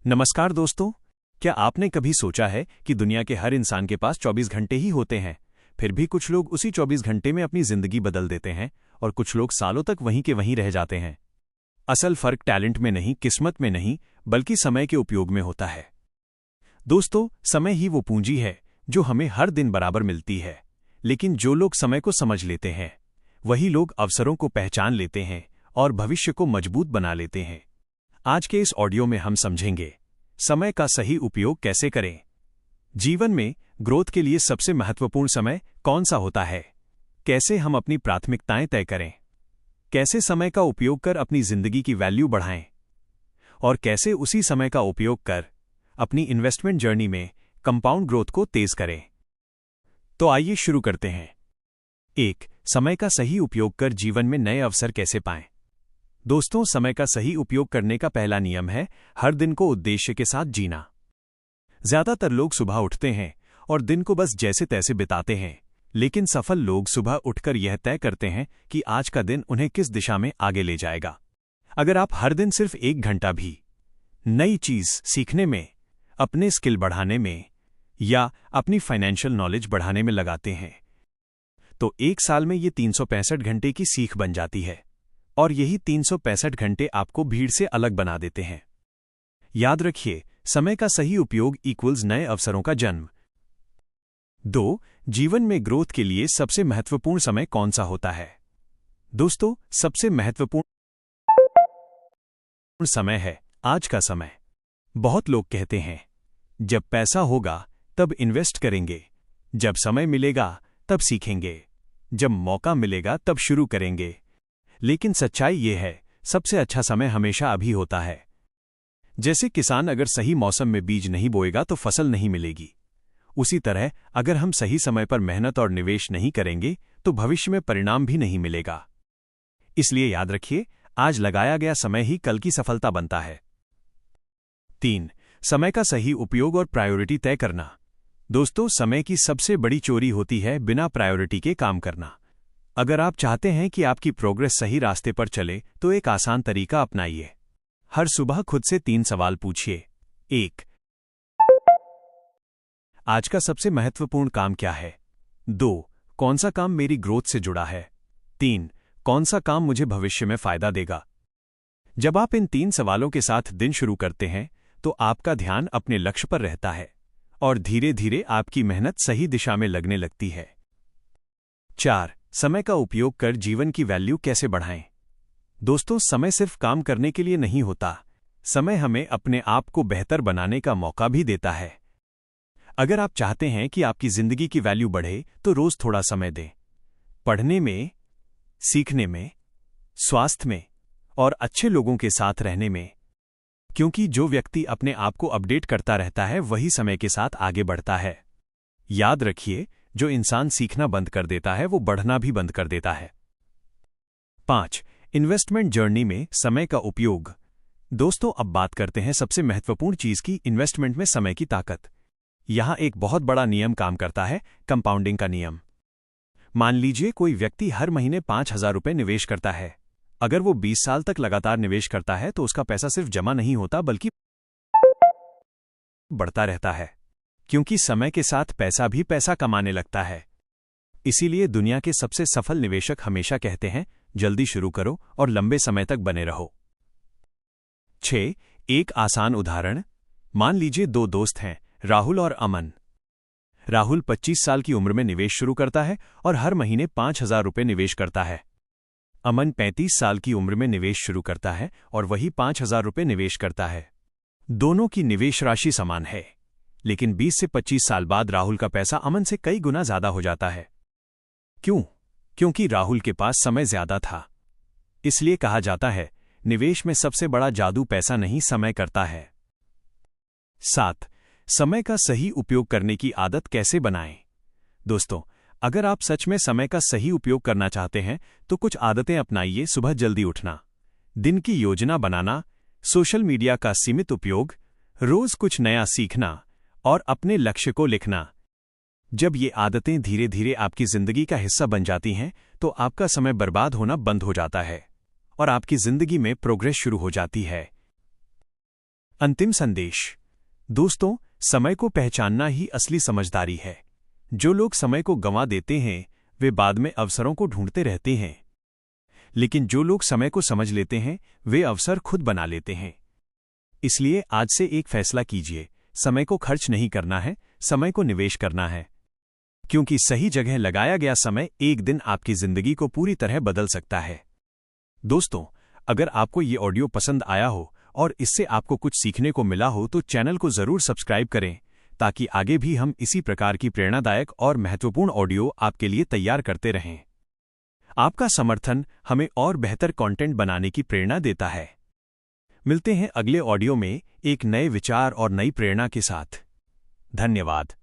नमस्कार दोस्तों। क्या आपने कभी सोचा है कि दुनिया के हर इंसान के पास 24 घंटे ही होते हैं, फिर भी कुछ लोग उसी 24 घंटे में अपनी जिंदगी बदल देते हैं और कुछ लोग सालों तक वहीं के वहीं रह जाते हैं। असल फर्क टैलेंट में नहीं, किस्मत में नहीं, बल्कि समय के उपयोग में होता है। दोस्तों, समय ही वो पूंजी है जो हमें हर दिन बराबर मिलती है, लेकिन जो लोग समय को समझ लेते हैं वही लोग अवसरों को पहचान लेते हैं और भविष्य को मजबूत बना लेते हैं। आज के इस ऑडियो में हम समझेंगे समय का सही उपयोग कैसे करें, जीवन में ग्रोथ के लिए सबसे महत्वपूर्ण समय कौन सा होता है, कैसे हम अपनी प्राथमिकताएं तय करें, कैसे समय का उपयोग कर अपनी जिंदगी की वैल्यू बढ़ाएं और कैसे उसी समय का उपयोग कर अपनी इन्वेस्टमेंट जर्नी में कंपाउंड ग्रोथ को तेज करें। तो आइए शुरू करते हैं। 1. समय का सही उपयोग कर जीवन में नए अवसर कैसे पाएं। दोस्तों, समय का सही उपयोग करने का पहला नियम है हर दिन को उद्देश्य के साथ जीना। ज्यादातर लोग सुबह उठते हैं और दिन को बस जैसे तैसे बिताते हैं, लेकिन सफल लोग सुबह उठकर यह तय करते हैं कि आज का दिन उन्हें किस दिशा में आगे ले जाएगा। अगर आप हर दिन सिर्फ 1 घंटा भी नई चीज सीखने में, अपने स्किल बढ़ाने में या अपनी फाइनेंशियल नॉलेज बढ़ाने में लगाते हैं, तो 1 साल में ये 365 घंटे की सीख बन जाती है और यही 365 घंटे आपको भीड़ से अलग बना देते हैं। याद रखिए, समय का सही उपयोग इक्वल्स नए अवसरों का जन्म। 2. जीवन में ग्रोथ के लिए सबसे महत्वपूर्ण समय कौन सा होता है। दोस्तों, सबसे महत्वपूर्ण समय है आज का समय। बहुत लोग कहते हैं जब पैसा होगा तब इन्वेस्ट करेंगे, जब समय मिलेगा तब सीखेंगे, जब मौका मिलेगा तब शुरू करेंगे। लेकिन सच्चाई ये है, सबसे अच्छा समय हमेशा अभी होता है। जैसे किसान अगर सही मौसम में बीज नहीं बोएगा तो फसल नहीं मिलेगी, उसी तरह अगर हम सही समय पर मेहनत और निवेश नहीं करेंगे तो भविष्य में परिणाम भी नहीं मिलेगा। इसलिए याद रखिए, आज लगाया गया समय ही कल की सफलता बनता है। 3. समय का सही उपयोग और प्रायोरिटी तय करना। दोस्तों, समय की सबसे बड़ी चोरी होती है बिना प्रायोरिटी के काम करना। अगर आप चाहते हैं कि आपकी प्रोग्रेस सही रास्ते पर चले तो एक आसान तरीका अपनाइए। हर सुबह खुद से 3 सवाल पूछिए। 1. आज का सबसे महत्वपूर्ण काम क्या है। 2. कौन सा काम मेरी ग्रोथ से जुड़ा है। 3. कौन सा काम मुझे भविष्य में फायदा देगा। जब आप इन 3 सवालों के साथ दिन शुरू करते हैं तो आपका ध्यान अपने लक्ष्य पर रहता है और धीरे धीरे आपकी मेहनत सही दिशा में लगने लगती है। 4. समय का उपयोग कर जीवन की वैल्यू कैसे बढ़ाएं। दोस्तों, समय सिर्फ काम करने के लिए नहीं होता, समय हमें अपने आप को बेहतर बनाने का मौका भी देता है। अगर आप चाहते हैं कि आपकी जिंदगी की वैल्यू बढ़े तो रोज थोड़ा समय दें, पढ़ने में, सीखने में, स्वास्थ्य में और अच्छे लोगों के साथ रहने में, क्योंकि जो व्यक्ति अपने आप को अपडेट करता रहता है वही समय के साथ आगे बढ़ता है। याद रखिए, जो इंसान सीखना बंद कर देता है वो बढ़ना भी बंद कर देता है। 5. इन्वेस्टमेंट जर्नी में समय का उपयोग। दोस्तों, अब बात करते हैं सबसे महत्वपूर्ण चीज की, इन्वेस्टमेंट में समय की ताकत। यहां एक बहुत बड़ा नियम काम करता है, कंपाउंडिंग का नियम। मान लीजिए कोई व्यक्ति हर महीने 5,000 रुपये निवेश करता है। अगर वो 20 साल तक लगातार निवेश करता है तो उसका पैसा सिर्फ जमा नहीं होता बल्कि बढ़ता रहता है, क्योंकि समय के साथ पैसा भी पैसा कमाने लगता है। इसीलिए दुनिया के सबसे सफल निवेशक हमेशा कहते हैं, जल्दी शुरू करो और लंबे समय तक बने रहो। 6. एक आसान उदाहरण। मान लीजिए 2 दोस्त हैं, राहुल और अमन। राहुल 25 साल की उम्र में निवेश शुरू करता है और हर महीने 5,000 रुपये निवेश करता है। अमन 35 साल की उम्र में निवेश शुरू करता है और वही 5,000 रुपये निवेश करता है। दोनों की निवेश राशि समान है, लेकिन 20 से 25 साल बाद राहुल का पैसा अमन से कई गुना ज्यादा हो जाता है। क्यों? क्योंकि राहुल के पास समय ज्यादा था। इसलिए कहा जाता है, निवेश में सबसे बड़ा जादू पैसा नहीं, समय करता है। 7. समय का सही उपयोग करने की आदत कैसे बनाएं। दोस्तों, अगर आप सच में समय का सही उपयोग करना चाहते हैं तो कुछ आदतें अपनाइए। सुबह जल्दी उठना, दिन की योजना बनाना, सोशल मीडिया का सीमित उपयोग, रोज कुछ नया सीखना और अपने लक्ष्य को लिखना। जब ये आदतें धीरे धीरे आपकी जिंदगी का हिस्सा बन जाती हैं तो आपका समय बर्बाद होना बंद हो जाता है और आपकी जिंदगी में प्रोग्रेस शुरू हो जाती है। अंतिम संदेश। दोस्तों, समय को पहचानना ही असली समझदारी है। जो लोग समय को गंवा देते हैं वे बाद में अवसरों को ढूंढते रहते हैं, लेकिन जो लोग समय को समझ लेते हैं वे अवसर खुद बना लेते हैं। इसलिए आज से एक फैसला कीजिए, समय को खर्च नहीं करना है, समय को निवेश करना है। क्योंकि सही जगह लगाया गया समय एक दिन आपकी जिंदगी को पूरी तरह बदल सकता है। दोस्तों, अगर आपको ये ऑडियो पसंद आया हो और इससे आपको कुछ सीखने को मिला हो तो चैनल को जरूर सब्सक्राइब करें, ताकि आगे भी हम इसी प्रकार की प्रेरणादायक और महत्वपूर्ण ऑडियो आपके लिए तैयार करते रहें। आपका समर्थन हमें और बेहतर कंटेंट बनाने की प्रेरणा देता है। मिलते हैं अगले ऑडियो में एक नए विचार और नई प्रेरणा के साथ। धन्यवाद।